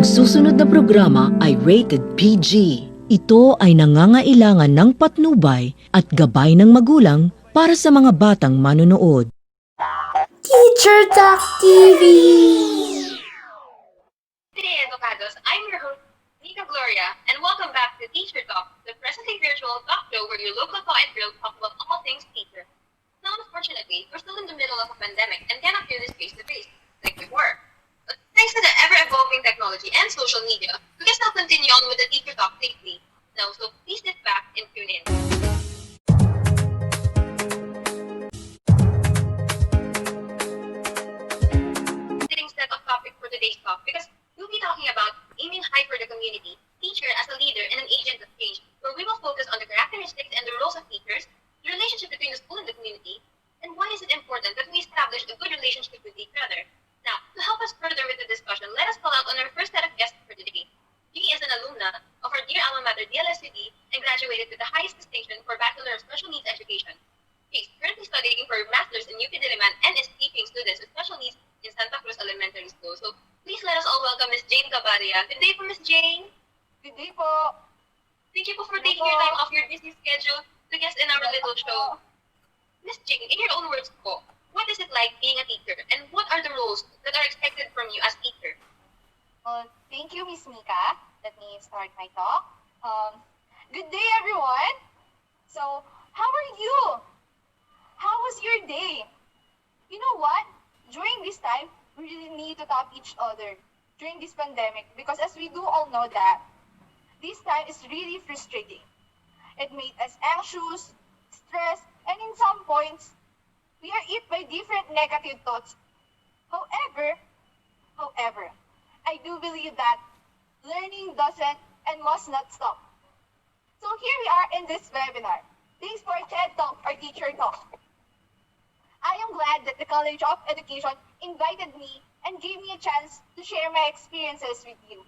susunod na programa ay rated PG. Ito ay nangangailangan ng patnubay at gabay ng magulang para sa mga batang manonood. Teacher Talk TV! Today, Avocados, I'm your host, Gloria, and welcome back to Teacher Talk, the present-day virtual talk show where your local talk and drill talk about all things teacher. Now, unfortunately, we're still in the middle of a pandemic and cannot do this face-to-face like before. But thanks to the ever-evolving technology and social media, we can still continue on with the Teacher Talk safely. Now, so please sit back and tune in. Interesting set of topics for today's talk because we'll be talking about aiming high for the community, teacher as a leader and an agent of change, where we will focus on the characteristics and the roles of teachers, the relationship between the school and the community, and why is it important that we establish a good relationship with each other. Now, to help us further with the discussion, let us call out on our first set of guests for today. She is an alumna of our dear alma mater, DLSUD, and graduated with the highest distinction for Bachelor of Special Needs Education. She is currently studying for a Master's in UP Diliman and is teaching students with special needs in Santa Cruz Elementary School. So, please let us all welcome Ms. Jane Caballa. Good day po, Ms. Jane. Good day po. Thank you po for taking your time off your busy schedule to guest in our little show. Ms. Jane, in your own words po, what is it like being a teacher, and what are the roles that are expected from you as teacher? Thank you, Miss Mika. Let me start my talk. Good day, everyone. So, how are you? How was your day? You know what? During this time, we really need to talk each other during this pandemic because as we do all know that this time is really frustrating. It made us anxious, stressed, and in some points, we are hit by different negative thoughts. However, I do believe that learning doesn't and must not stop. So here we are in this webinar. Thanks for TED Talk or Teacher Talk. I am glad that the College of Education invited me and gave me a chance to share my experiences with you.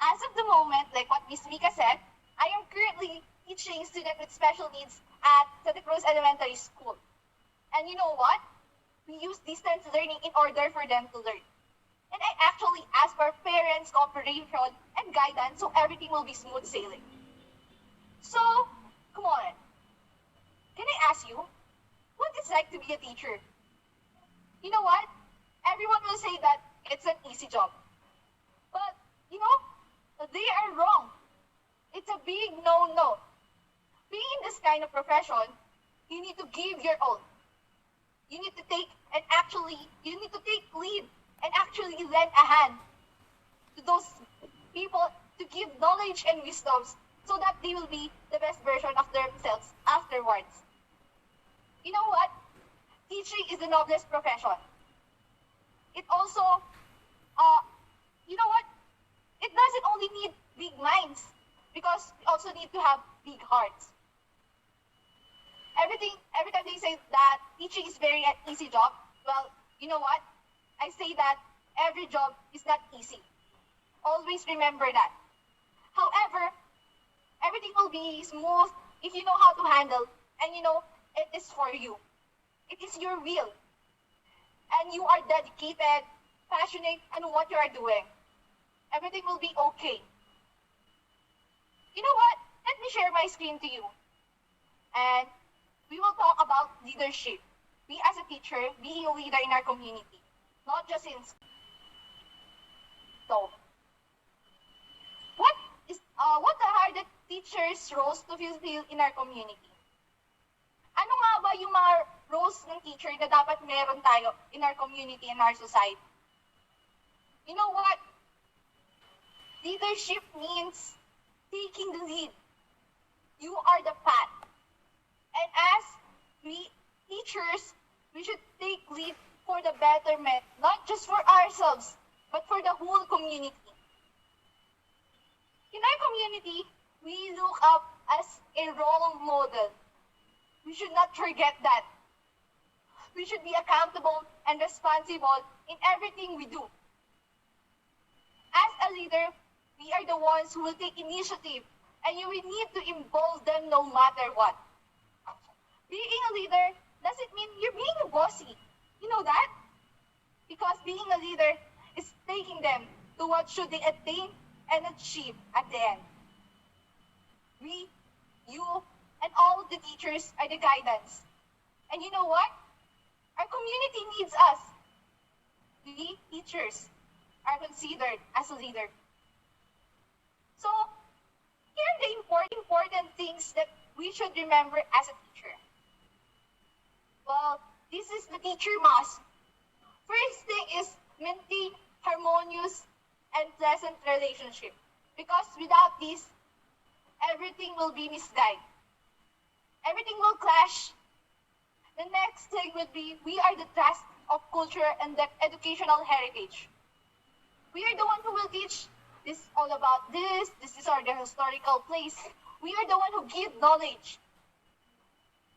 As of the moment, like what Ms. Mika said, I am currently teaching students with special needs at Santa Cruz Elementary School. And you know what? We use distance learning in order for them to learn. And I actually ask for parents' cooperation and guidance so everything will be smooth sailing. So, come on. Can I ask you, what it's like to be a teacher? You know what? Everyone will say that it's an easy job. But, you know, they are wrong. It's a big no-no. Being in this kind of profession, you need to give your all. You need to take lead and actually lend a hand to those people to give knowledge and wisdoms so that they will be the best version of themselves afterwards. You know what? Teaching is the noblest profession. It also, you know what? It doesn't only need big minds because we also need to have big hearts. Every time they say that teaching is very an easy job, well, you know what? I say that every job is not easy. Always remember that. However, everything will be smooth if you know how to handle and you know it is for you. It is your will. And you are dedicated, passionate, and what you are doing. Everything will be okay. You know what? Let me share my screen to you. And we will talk about leadership. We as a teacher, being a leader in our community. Not just in school. So, what are the teachers' roles to fulfill in our community? Ano nga ba yung mga roles ng teacher na dapat meron tayo in our community and our society? You know what? Leadership means taking the lead. You are the path. And as we teachers, we should take lead for the betterment, not just for ourselves, but for the whole community. In our community, we look up as a role model. We should not forget that. We should be accountable and responsible in everything we do. As a leader, we are the ones who will take initiative, and you will need to involve them no matter what. Being a leader doesn't mean you're being bossy. You know that? Because being a leader is taking them to what should they attain and achieve at the end. We, you, and all the teachers are the guidance. And you know what? Our community needs us. We, teachers, are considered as a leader. So, here are the important things that we should remember as a teacher. Well, this is the teacher must. First thing is maintain harmonious and pleasant relationship. Because without this, everything will be misguided. Everything will clash. The next thing would be, we are the trust of culture and the educational heritage. We are the one who will teach this all about this is our the historical place. We are the one who give knowledge.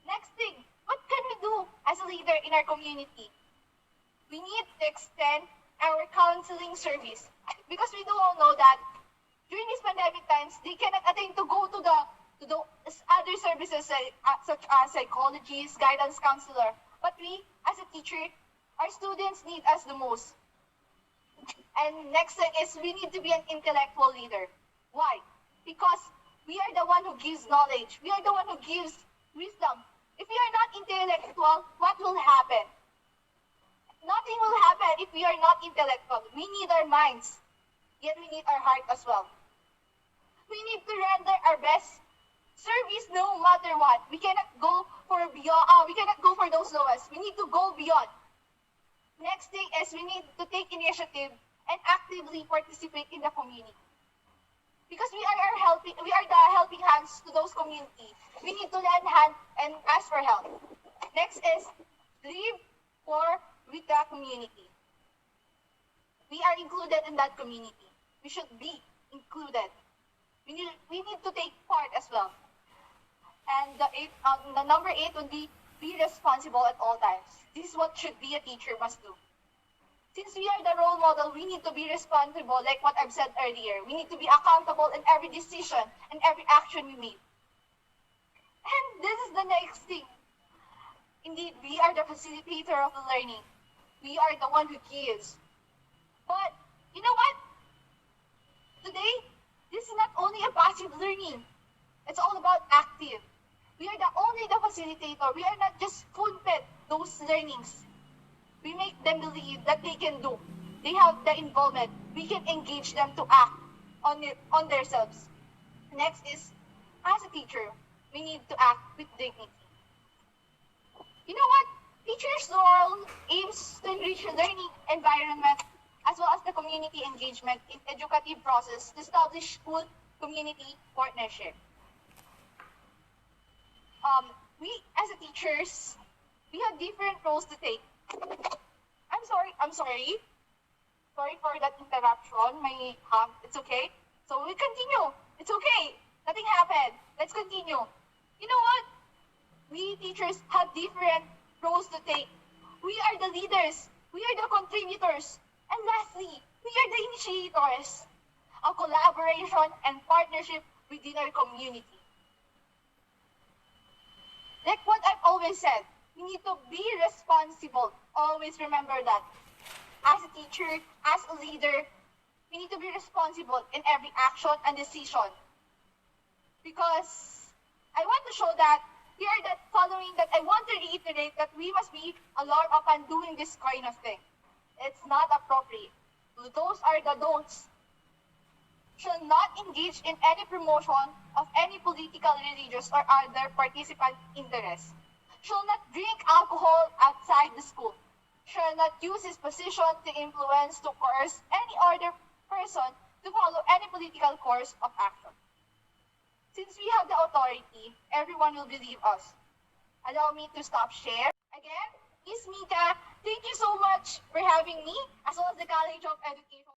Next thing, what can we do as a leader in our community? We need to extend our counseling service because we do all know that during these pandemic times, they cannot attain to go to the other services such as psychologists, guidance counselor. But we, as a teacher, our students need us the most. And next thing is we need to be an intellectual leader. Why? Because we are the one who gives knowledge. We are the one who gives wisdom. If we are not intellectual, what will happen? Nothing will happen if we are not intellectual. We need our minds, yet we need our heart as well. We need to render our best service no matter what. We cannot go for those lowest. We need to go beyond. Next thing is we need to take initiative and actively participate in the community. Because we are the helping hands to those community. We need to lend hand and ask for help. Next is live with the community. We are included in that community. We should be included. We need to take part as well. And the number 8 would be responsible at all times. This is what should be a teacher must do. Since we are the role model, we need to be responsible, like what I've said earlier. We need to be accountable in every decision and every action we make. And this is the next thing. Indeed, we are the facilitator of the learning. We are the one who gives. But, you know what? Today, this is not only a passive learning. It's all about active. We are only the facilitator. We are not just spoon-fed those learnings. We make them believe that they can do. They have the involvement. We can engage them to act on themselves. Next is, as a teacher, we need to act with dignity. You know what? Teachers' role aims to enrich the learning environment as well as the community engagement in educative process to establish school-community partnership. We, as a teachers, we have different roles to take. I'm sorry. Sorry for that interruption. It's okay. So we continue. It's okay. Nothing happened. Let's continue. You know what? We teachers have different roles to take. We are the leaders. We are the contributors. And lastly, we are the initiators of collaboration and partnership within our community. Like what I've always said, we need to be responsible. Always remember that. As a teacher, as a leader, we need to be responsible in every action and decision. Because I want to show that here that following that I want to reiterate that we must be alarmed upon doing this kind of thing. It's not appropriate. Those are the don'ts. Shall not engage in any promotion of any political, religious, or other participant interests. Shall not drink alcohol outside the school. Shall not use his position to influence to coerce any other person to follow any political course of action. Since we have the authority, everyone will believe us. Allow me to stop share. Again, Miss Mika, thank you so much for having me, as well as the College of Education.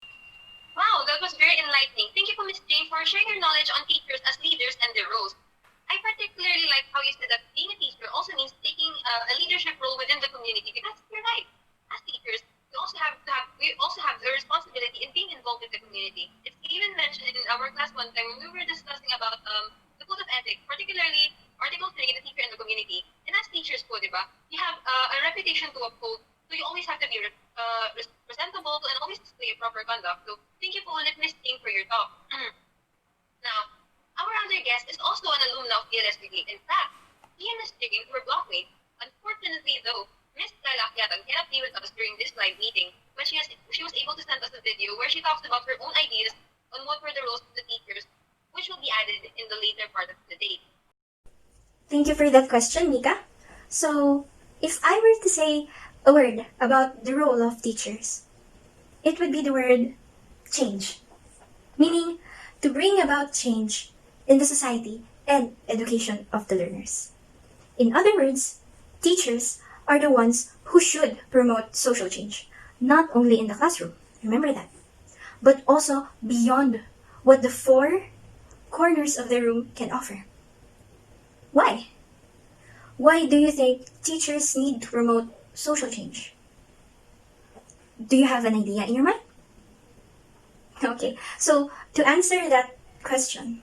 Wow, that was very enlightening. Thank you, Ms. Jane, for sharing your knowledge on teachers as leaders and their roles. I particularly like how you said that being a teacher also means taking a leadership role within the community, because you're right. As teachers, we also have the responsibility in being involved with the community. It's even mentioned in our class one time when we were discussing about the code of ethics, particularly Article 3, the teacher in the community. And as teachers po, di ba, we have a reputation to uphold So you always have to be presentable and always display proper conduct. So thank you po ulit, Miss Ting, for your talk. Now, our other guest is also an alumna of DLSBD. In fact, he and Miss Ting were blockmates. Unfortunately, though, Miss Khyla Aquiatan cannot be with us during this live meeting, but she was able to send us a video where she talks about her own ideas on what were the roles of the teachers, which will be added in the later part of the day. Thank you for that question, Mika. So, if I were to say a word about the role of teachers, it would be the word change, meaning to bring about change in the society and education of the learners. In other words, teachers are the ones who should promote social change, not only in the classroom, remember that, but also beyond what the four corners of the room can offer. Why? Why do you think teachers need to promote social change? Do you have an idea in your mind? Okay, so to answer that question,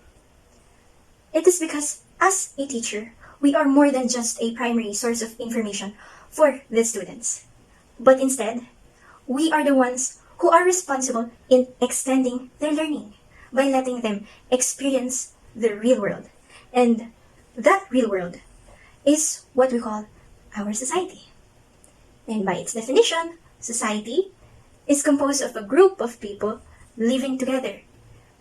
it is because as a teacher, we are more than just a primary source of information for the students. But instead, we are the ones who are responsible in extending their learning by letting them experience the real world. And that real world is what we call our society. And by its definition, society is composed of a group of people living together,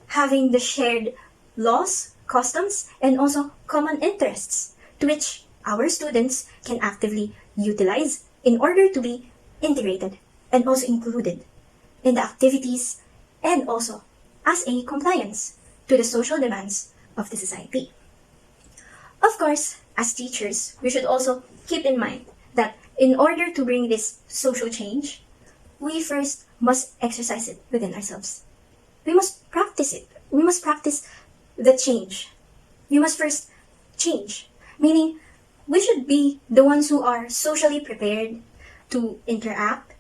having the shared laws, customs, and also common interests to which our students can actively utilize in order to be integrated and also included in the activities and also as a compliance to the social demands of the society. Of course, as teachers, we should also keep in mind that in order to bring this social change, we first must exercise it within ourselves. We must practice it. We must practice the change. We must first change, meaning we should be the ones who are socially prepared to interact,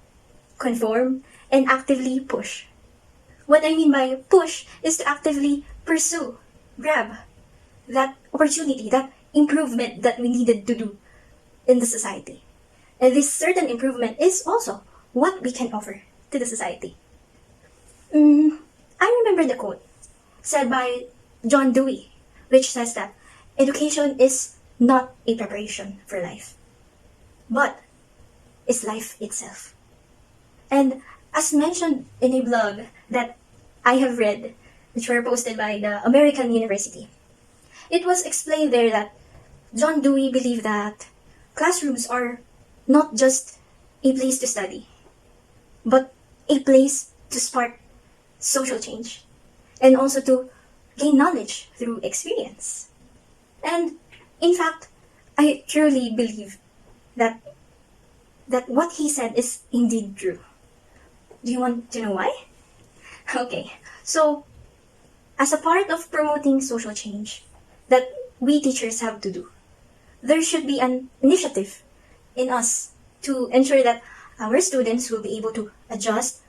conform, and actively push. What I mean by push is to actively pursue, grab that opportunity, that improvement that we needed to do in the society. And this certain improvement is also what we can offer to the society. I remember the quote said by John Dewey, which says that education is not a preparation for life, but is life itself. And as mentioned in a blog that I have read, which were posted by the American University, it was explained there that John Dewey believed that classrooms are not just a place to study, but a place to spark social change and also to gain knowledge through experience. And in fact, I truly believe that what he said is indeed true. Do you want to know why? Okay, so as a part of promoting social change that we teachers have to do, there should be an initiative in us to ensure that our students will be able to adjust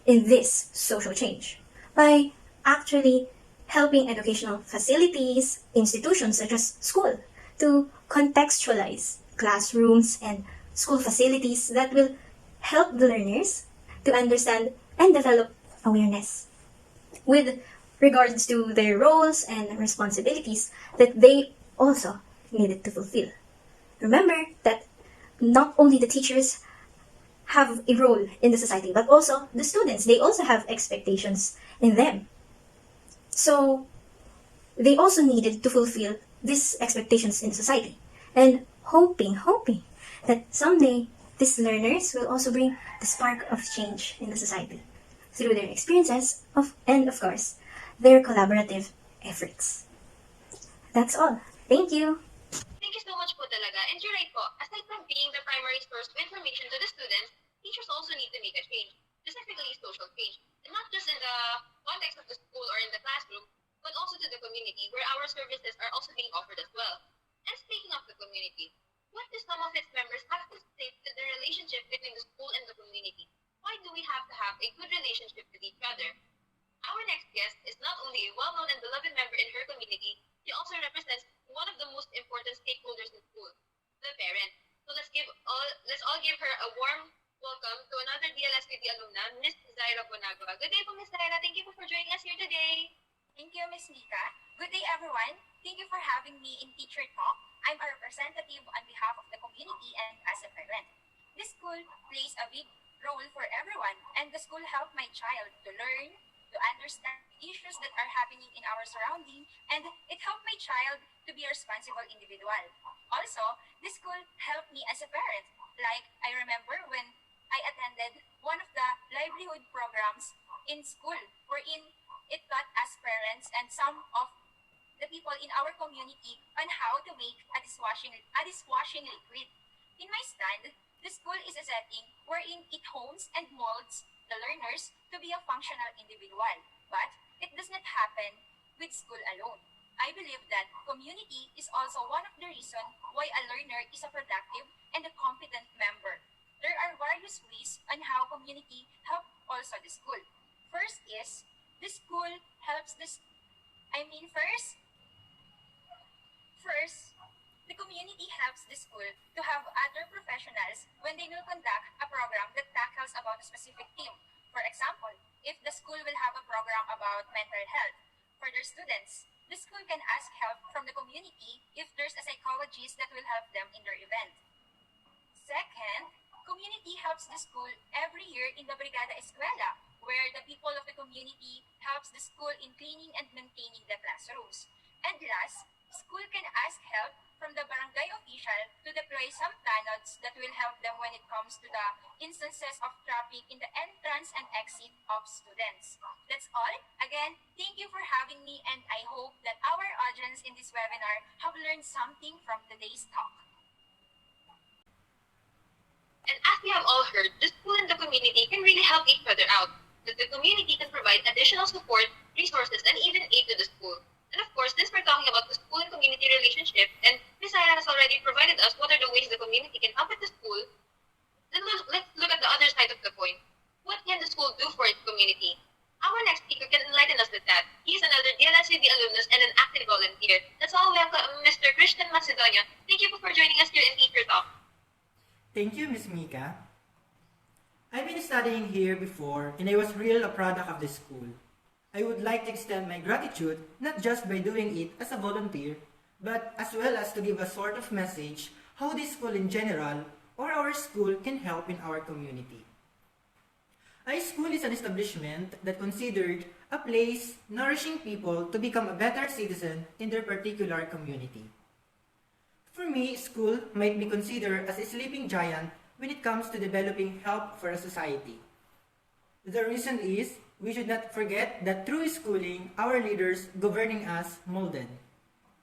in this social change by actually helping educational facilities, institutions such as school, to contextualize classrooms and school facilities that will help the learners to understand and develop awareness with regards to their roles and responsibilities that they also needed to fulfill. Remember that not only the teachers have a role in the society, but also the students. They also have expectations in them. So they also needed to fulfill these expectations in society. And hoping that someday these learners will also bring the spark of change in the society through their experiences and of course, their collaborative efforts. That's all. Thank you. Thank you so much po talaga. And you're right po, aside from being the primary source of information to the students, teachers also need to make a change, specifically social change. And not just in the context of the school or in the classroom, but also to the community where our services are also being offered as well. And speaking of the community, what do some of its members have to say to the relationship between the school and the community? Why do we have to have a good relationship with each other? Our next guest is not only a well-known and beloved member in her community, she also represents one of the most important stakeholders in school, the parent. So let's all give her a warm Welcome to another DLSPD alumna, Miss Zyra Bonagua. Good day po, Miss Zyra. Thank you for joining us here today. Thank you, Miss Nika. Good day, everyone. Thank you for having me in Teacher Talk. I'm a representative on behalf of the community and as a parent. This school plays a big role for everyone, and the school helped my child to learn, to understand issues that are happening in our surrounding, and it helped my child to be a responsible individual. Also, this school helped me as a parent. Like, I remember when I attended one of the livelihood programs in school, wherein it taught us parents and some of the people in our community on how to make a dishwashing liquid. In my stand, the school is a setting wherein it hones and molds the learners to be a functional individual. But it does not happen with school alone. I believe that community is also one of the reasons why a learner is a productive and a competent member. There are various ways on how community help also the school. First is the school helps this I mean first the community helps the school to have other professionals when they will conduct a program that tackles about a specific theme. For example, if the school will have a program about mental health for their students, the school can ask help from the community if there's a psychologist that will help them in their event. Second, community helps the school every year in the Brigada Eskwela, where the people of the community helps the school in cleaning and maintaining the classrooms. And last, school can ask help from the barangay official to deploy some tanods that will help them when it comes to the instances of traffic in the entrance and exit of students. That's all. Again, thank you for having me, and I hope that our audience in this webinar have learned something from today's talk. And as we have all heard, the school and the community can really help each other out. That the community can provide additional support, resources, and even aid to the school. And of course, since we're talking about the school and community relationship, and Ms. Zyra has already provided us what are the ways the community can help with the school, then let's look at the other side of the coin. What can the school do for its community? Our next speaker can enlighten us with that. He is another DLSCD alumnus and an active volunteer. Let's all welcome Mr. Christian Macedonio. Thank you for joining us here in Teacher Talk. Thank you, Miss Mika. I've been studying here before and I was really a product of the school. I would like to extend my gratitude not just by doing it as a volunteer, but as well as to give a sort of message how this school in general or our school can help in our community. A school is an establishment that considered a place nourishing people to become a better citizen in their particular community. For me, school might be considered as a sleeping giant when it comes to developing help for a society. The reason is, we should not forget that through schooling, our leaders governing us molded.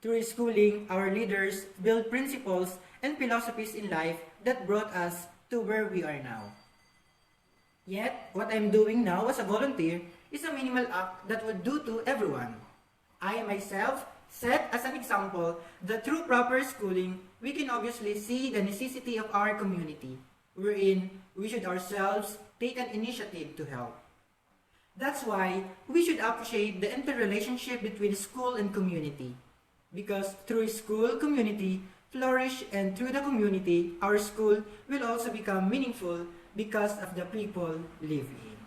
Through schooling, our leaders build principles and philosophies in life that brought us to where we are now. Yet, what I'm doing now as a volunteer is a minimal act that would do to everyone. I myself set as an example that through proper schooling, we can obviously see the necessity of our community, wherein we should ourselves take an initiative to help. That's why we should appreciate the interrelationship between school and community. Because through school, community flourish, and through the community, our school will also become meaningful because of the people live in.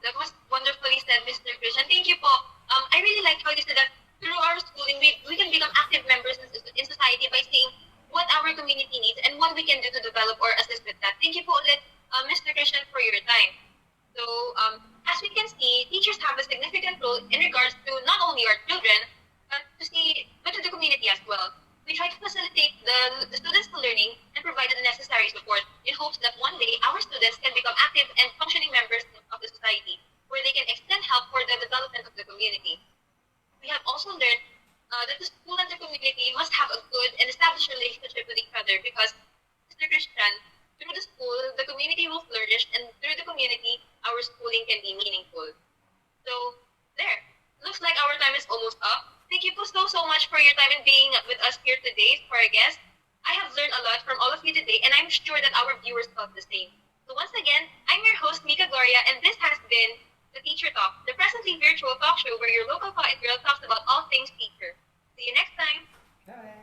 That was wonderfully said, Mr. Christian. Thank you po. I really like how you said that through our schooling, we can become active members in society by seeing what our community needs and what we can do to develop or assist with that. Thank you po ulit, Mr. Christian, for your time. So, as we can see, teachers have a significant role in regards to not only our children, but to the community as well. We try to facilitate the students' learning and provide the necessary support in hopes that one day our students can become active and functioning members of the society, where they can extend help for the development of the community. We have also learned that the school and the community must have a good and established relationship with each other because, Mr. Christian, through the school, the community will flourish, and through the community, our schooling can be meaningful. So, there. Looks like our time is almost up. Thank you so much for your time and being with us here today for our guests. I have learned a lot from all of you today, and I'm sure that our viewers felt the same. So once again, I'm your host, Gloria, and this has been the Teacher Talk, the presently virtual talk show where your local co-ed girl talks about all things teacher. See you next time. Bye!